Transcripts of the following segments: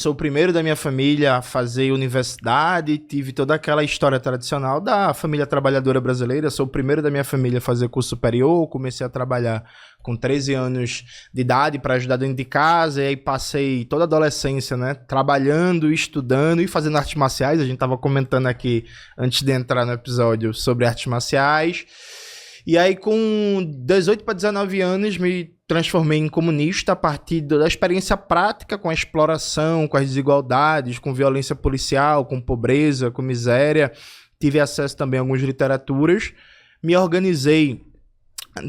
Sou o primeiro da minha família a fazer universidade, tive toda aquela história tradicional da família trabalhadora brasileira. Sou o primeiro da minha família a fazer curso superior, comecei a trabalhar com 13 anos de idade para ajudar dentro de casa, e aí passei toda a adolescência, né, trabalhando, estudando e fazendo artes marciais. A gente estava comentando aqui, antes de entrar no episódio, sobre artes marciais. E aí, com 18 para 19 anos, me transformei em comunista a partir da experiência prática com a exploração, com as desigualdades, com violência policial, com pobreza, com miséria. Tive acesso também a algumas literaturas. Me organizei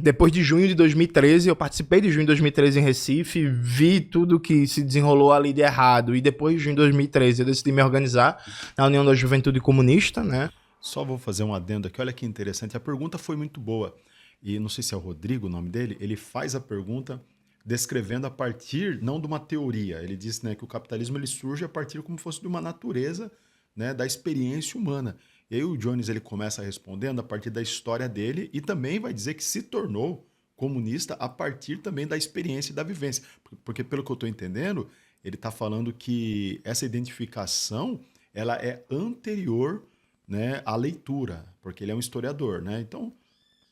depois de junho de 2013, eu participei de junho de 2013 em Recife, vi tudo que se desenrolou ali de errado, e depois de junho de 2013 eu decidi me organizar na União da Juventude Comunista, né? Só vou fazer um adendo aqui, olha que interessante, a pergunta foi muito boa, e não sei se é o Rodrigo o nome dele, ele faz a pergunta descrevendo a partir, não de uma teoria, ele diz, né, que o capitalismo ele surge a partir como fosse de uma natureza, né, da experiência humana. E aí o Jones ele começa respondendo a partir da história dele e também vai dizer que se tornou comunista a partir também da experiência e da vivência. Porque pelo que eu estou entendendo, ele está falando que essa identificação ela é anterior, né, à leitura, porque ele é um historiador, né? Então,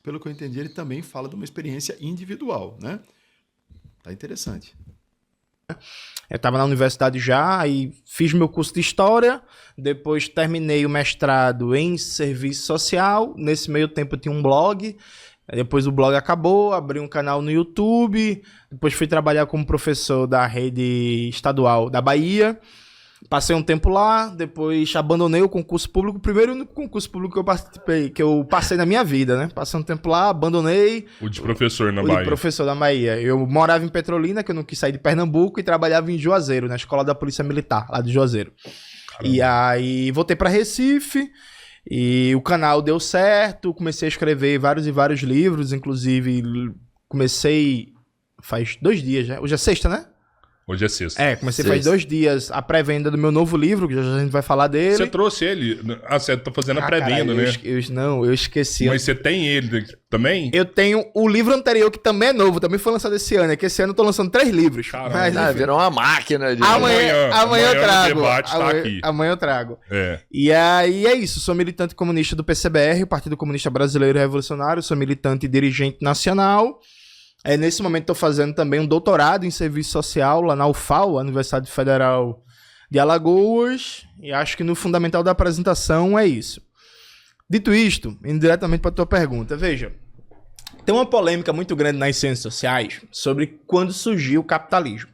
pelo que eu entendi, ele também fala de uma experiência individual, né? Tá interessante. Eu estava na universidade já, aí fiz meu curso de História, depois terminei o mestrado em Serviço Social, nesse meio tempo eu tinha um blog, depois o blog acabou, abri um canal no YouTube, depois fui trabalhar como professor da rede estadual da Bahia, passei um tempo lá, depois abandonei o concurso público, o primeiro e único concurso público que eu participei, que eu passei na minha vida, né? Passei um tempo lá, abandonei. O de professor na Bahia. O de professor na Bahia. Eu morava em Petrolina, que eu não quis sair de Pernambuco, e trabalhava em Juazeiro, na escola da Polícia Militar, lá de Juazeiro. Caramba. E aí voltei para Recife, e o canal deu certo, comecei a escrever vários e vários livros, inclusive comecei faz 2 dias já. Hoje é sexta, né? Hoje é sexta. Comecei faz 2 dias a pré-venda do meu novo livro, que já a gente vai falar dele. Você trouxe ele? Ah, você tá fazendo a pré-venda, né? Eu esqueci. Mas você tem ele também? Eu tenho o livro anterior, que também é novo, também foi lançado esse ano. É que esse ano eu tô lançando 3 livros. Caramba. Virou uma máquina de... Amanhã eu trago. O debate tá aqui. Amanhã eu trago. É. E aí é isso, sou militante comunista do PCBR, o Partido Comunista Brasileiro Revolucionário, sou militante e dirigente nacional. Nesse momento estou fazendo também um doutorado em serviço social lá na UFAL, a Universidade Federal de Alagoas, e acho que no fundamental da apresentação é isso. Dito isto, indo diretamente para a tua pergunta, veja, tem uma polêmica muito grande nas ciências sociais sobre quando surgiu o capitalismo.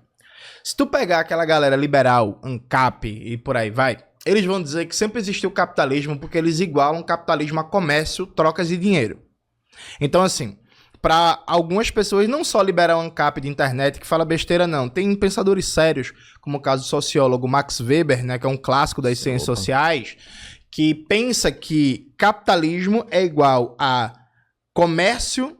Se tu pegar aquela galera liberal, ANCAP e por aí vai, eles vão dizer que sempre existiu o capitalismo porque eles igualam o capitalismo a comércio, trocas e dinheiro. Então assim... Para algumas pessoas, não só liberar o ANCAP de internet que fala besteira, não. Tem pensadores sérios, como o caso do sociólogo Max Weber, né, que é um clássico das ciências sociais, que pensa que capitalismo é igual a comércio,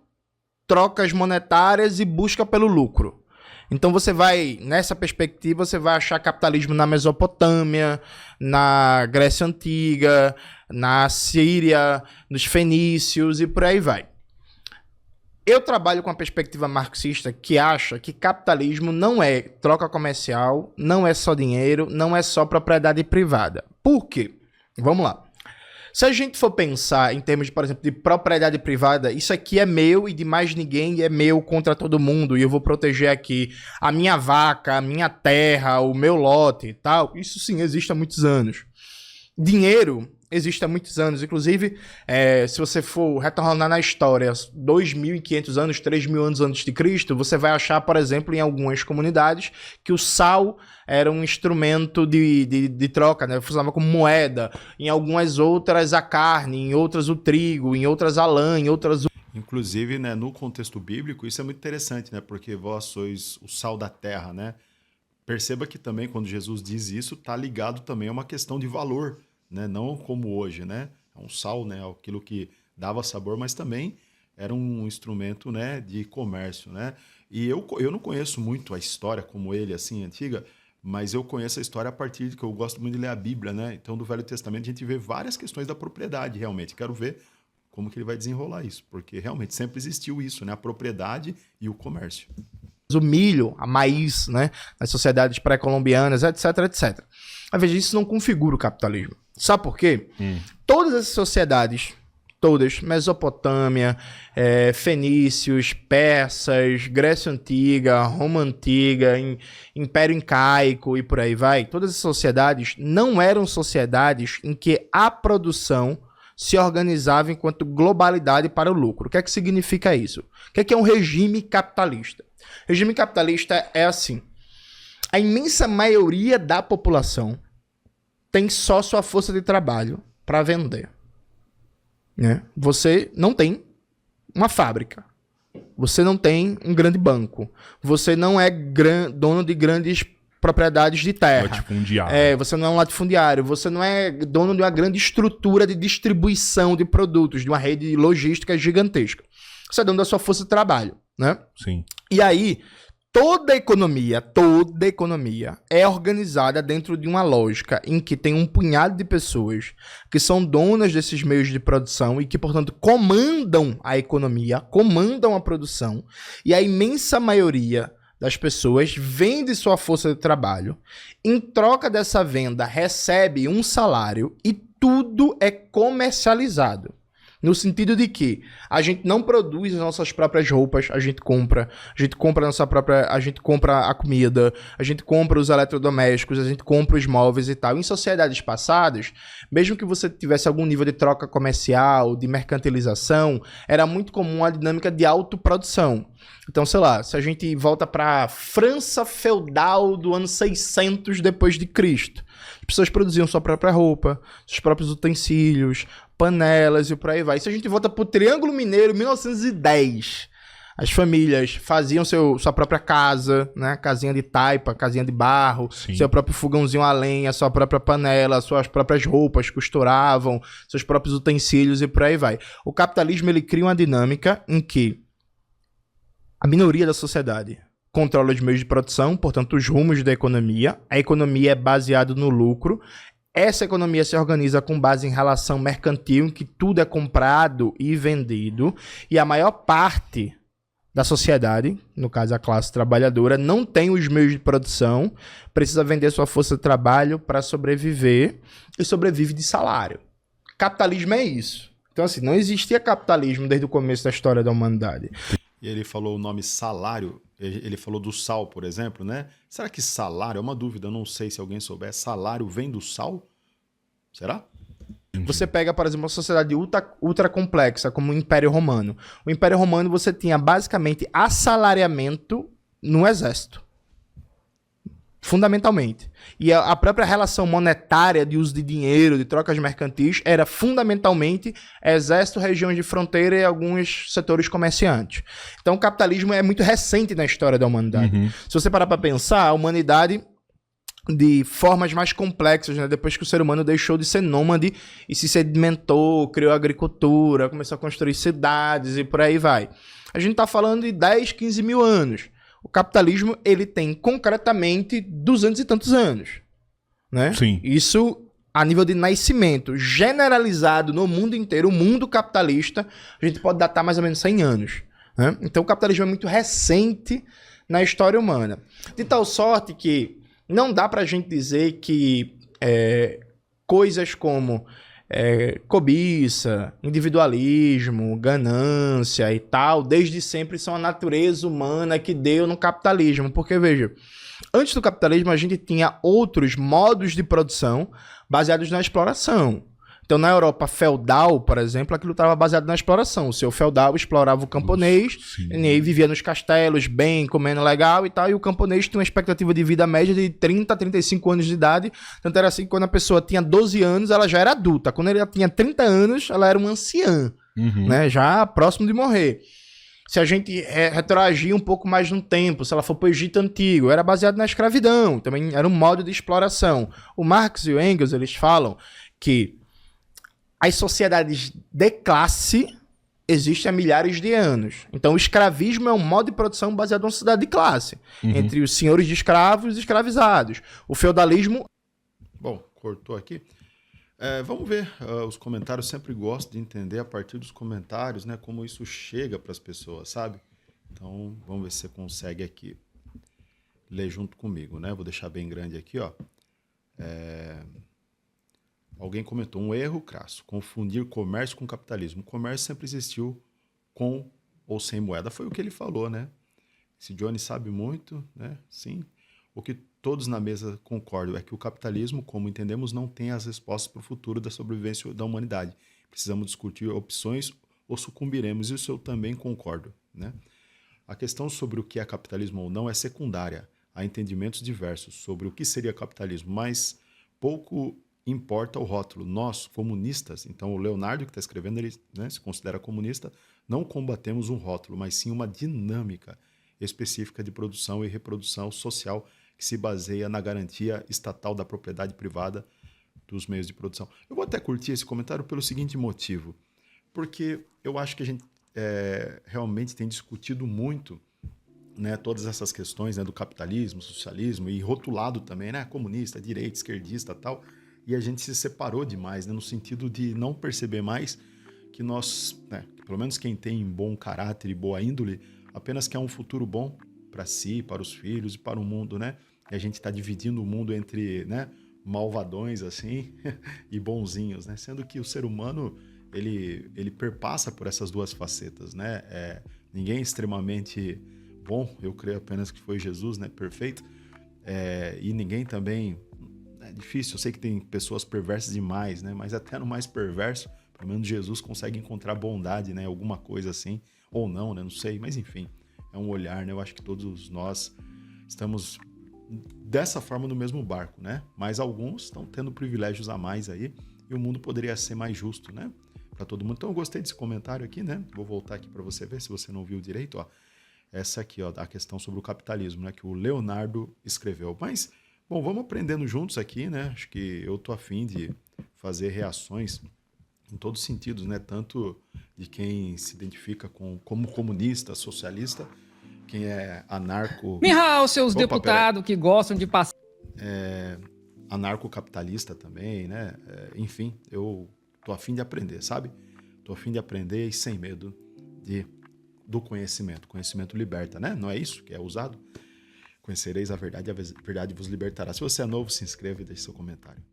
trocas monetárias e busca pelo lucro. Então você vai, nessa perspectiva, você vai achar capitalismo na Mesopotâmia, na Grécia Antiga, na Síria, nos fenícios e por aí vai. Eu trabalho com a perspectiva marxista que acha que capitalismo não é troca comercial, não é só dinheiro, não é só propriedade privada. Por quê? Vamos lá. Se a gente for pensar em termos, por exemplo, de propriedade privada, isso aqui é meu e de mais ninguém e é meu contra todo mundo e eu vou proteger aqui a minha vaca, a minha terra, o meu lote e tal. Isso sim existe há muitos anos. Dinheiro existe há muitos anos, inclusive, se você for retornar na história 2.500 anos, 3.000 anos antes de Cristo, você vai achar, por exemplo, em algumas comunidades, que o sal era um instrumento de troca, né? Funcionava como moeda, em algumas outras a carne, em outras o trigo, em outras a lã, em outras o... Inclusive, né, no contexto bíblico, isso é muito interessante, né? Porque vós sois o sal da terra, né? Perceba que também, quando Jesus diz isso, está ligado também a uma questão de valor, né? Não como hoje, né? É um sal, né? Aquilo que dava sabor, mas também era um instrumento, né, de comércio, né? E eu não conheço muito a história como ele, assim, antiga, mas eu conheço a história a partir de que eu gosto muito de ler a Bíblia, né? Então, do Velho Testamento, a gente vê várias questões da propriedade, realmente. Quero ver como que ele vai desenrolar isso, porque realmente sempre existiu isso, né? A propriedade e o comércio. o milho, a maíz, né, nas sociedades pré-colombianas, etc, etc. Mas veja, isso não configura o capitalismo. Sabe por quê? Todas essas sociedades, todas, Mesopotâmia, fenícios, persas, Grécia Antiga, Roma Antiga, Império Incaico e por aí vai, todas essas sociedades não eram sociedades em que a produção se organizava enquanto globalidade para o lucro. O que é que significa isso? O que é um regime capitalista? Regime capitalista é assim: a imensa maioria da população tem só sua força de trabalho para vender. Né? Você não tem uma fábrica. Você não tem um grande banco. Você não é dono de grandes propriedades de terra. Latifundiário. Você não é um latifundiário. Você não é dono de uma grande estrutura de distribuição de produtos, de uma rede logística gigantesca. Você é dono da sua força de trabalho, né? Sim. E aí, toda economia é organizada dentro de uma lógica em que tem um punhado de pessoas que são donas desses meios de produção e que, portanto, comandam a economia, comandam a produção, e a imensa maioria das pessoas vende sua força de trabalho, em troca dessa venda recebe um salário e tudo é comercializado. No sentido de que a gente não produz as nossas próprias roupas, a gente compra a gente compra a comida, a gente compra os eletrodomésticos, a gente compra os móveis e tal. Em sociedades passadas, mesmo que você tivesse algum nível de troca comercial, de mercantilização, era muito comum a dinâmica de autoprodução. Então, sei lá, se a gente volta para a França feudal do ano 600 depois de Cristo, as pessoas produziam sua própria roupa, seus próprios utensílios, panelas e por aí vai. Se a gente volta para o Triângulo Mineiro, 1910, as famílias faziam sua própria casa, né? Casinha de taipa, casinha de barro, Sim. Seu próprio fogãozinho a lenha, sua própria panela, suas próprias roupas, costuravam, seus próprios utensílios e por aí vai. O capitalismo, ele cria uma dinâmica em que a minoria da sociedade controla os meios de produção, portanto, os rumos da economia. A economia é baseada no lucro. Essa economia se organiza com base em relação mercantil, em que tudo é comprado e vendido. E a maior parte da sociedade, no caso a classe trabalhadora, não tem os meios de produção, precisa vender sua força de trabalho para sobreviver e sobrevive de salário. Capitalismo é isso. Então, assim, não existia capitalismo desde o começo da história da humanidade. E ele falou o nome salário, ele falou do sal, por exemplo, né? Será que salário, é uma dúvida, eu não sei se alguém souber, salário vem do sal? Será? Você pega, por exemplo, uma sociedade ultra complexa, como o Império Romano. O Império Romano, você tinha basicamente assalariamento no exército. Fundamentalmente. E a própria relação monetária de uso de dinheiro, de trocas mercantis, era fundamentalmente exército, regiões de fronteira e alguns setores comerciantes. Então o capitalismo é muito recente na história da humanidade. Se você parar para pensar, a humanidade, de formas mais complexas, né? Depois que o ser humano deixou de ser nômade e se sedimentou, criou agricultura, começou a construir cidades e por aí vai. A gente está falando de 10, 15 mil anos. O capitalismo, ele tem concretamente 200 e tantos anos, né? Sim. Isso a nível de nascimento generalizado no mundo inteiro, o mundo capitalista, a gente pode datar mais ou menos 100 anos, né? Então o capitalismo é muito recente na história humana. De tal sorte que não dá pra gente dizer que coisas como cobiça, individualismo, ganância e tal, desde sempre são a natureza humana que deu no capitalismo. Porque, veja, antes do capitalismo a gente tinha outros modos de produção baseados na exploração. Então, na Europa feudal, por exemplo, aquilo estava baseado na exploração. O seu feudal explorava o camponês, e aí vivia nos castelos, bem, comendo legal e tal, e o camponês tinha uma expectativa de vida média de 30 a 35 anos de idade. Tanto era assim que quando a pessoa tinha 12 anos, ela já era adulta. Quando ela tinha 30 anos, ela era uma anciã, né, já próximo de morrer. Se a gente retroagir um pouco mais no tempo, se ela for para o Egito Antigo, era baseado na escravidão, também era um modo de exploração. O Marx e o Engels, eles falam que as sociedades de classe existem há milhares de anos. Então, o escravismo é um modo de produção baseado numa sociedade de classe, entre os senhores de escravos e os escravizados. O feudalismo... Bom, cortou aqui. Vamos ver os comentários. Sempre gosto de entender a partir dos comentários, né, como isso chega para as pessoas, sabe? Então, vamos ver se você consegue aqui ler junto comigo, né? Vou deixar bem grande aqui, ó. Alguém comentou, um erro crasso, confundir comércio com capitalismo. O comércio sempre existiu com ou sem moeda. Foi o que ele falou, né? Esse Johnny sabe muito, né? Sim. O que todos na mesa concordam é que o capitalismo, como entendemos, não tem as respostas para o futuro da sobrevivência da humanidade. Precisamos discutir opções ou sucumbiremos. Isso eu também concordo, né? A questão sobre o que é capitalismo ou não é secundária. Há entendimentos diversos sobre o que seria capitalismo, mas pouco importa o rótulo. Nós, comunistas, então o Leonardo que está escrevendo, ele, né, se considera comunista, não combatemos um rótulo, mas sim uma dinâmica específica de produção e reprodução social que se baseia na garantia estatal da propriedade privada dos meios de produção. Eu vou até curtir esse comentário pelo seguinte motivo, porque eu acho que a gente realmente tem discutido muito, né, todas essas questões, né, do capitalismo, socialismo e rotulado também, né, comunista, direita, esquerdista e tal, e a gente se separou demais, né, no sentido de não perceber mais que nós, né, pelo menos quem tem bom caráter e boa índole, apenas quer um futuro bom para si, para os filhos e para o mundo, né? E a gente está dividindo o mundo entre, né, malvadões assim e bonzinhos, né? Sendo que o ser humano ele perpassa por essas duas facetas, né? Ninguém é extremamente bom, eu creio apenas que foi Jesus, né? Perfeito. E ninguém também é difícil. Eu sei que tem pessoas perversas demais, né? Mas até no mais perverso, pelo menos Jesus consegue encontrar bondade, né? Alguma coisa assim, ou não, né? Não sei, mas enfim, é um olhar, né? Eu acho que todos nós estamos dessa forma no mesmo barco, né? Mas alguns estão tendo privilégios a mais aí e o mundo poderia ser mais justo, né? Para todo mundo. Então eu gostei desse comentário aqui, né? Vou voltar aqui para você ver se você não viu direito, ó. Essa aqui, ó, a questão sobre o capitalismo, né? Que o Leonardo escreveu. Mas, bom, vamos aprendendo juntos aqui, né? Acho que eu tô a fim de fazer reações em todos os sentidos, né? Tanto de quem se identifica como comunista, socialista, quem é anarco... Mihal, seus deputados que gostam de passar... anarcocapitalista também, né? Enfim, eu tô a fim de aprender, sabe? Tô a fim de aprender e sem medo do conhecimento. Conhecimento liberta, né? Não é isso que é usado? Conhecereis a verdade vos libertará. Se você é novo, se inscreva e deixe seu comentário.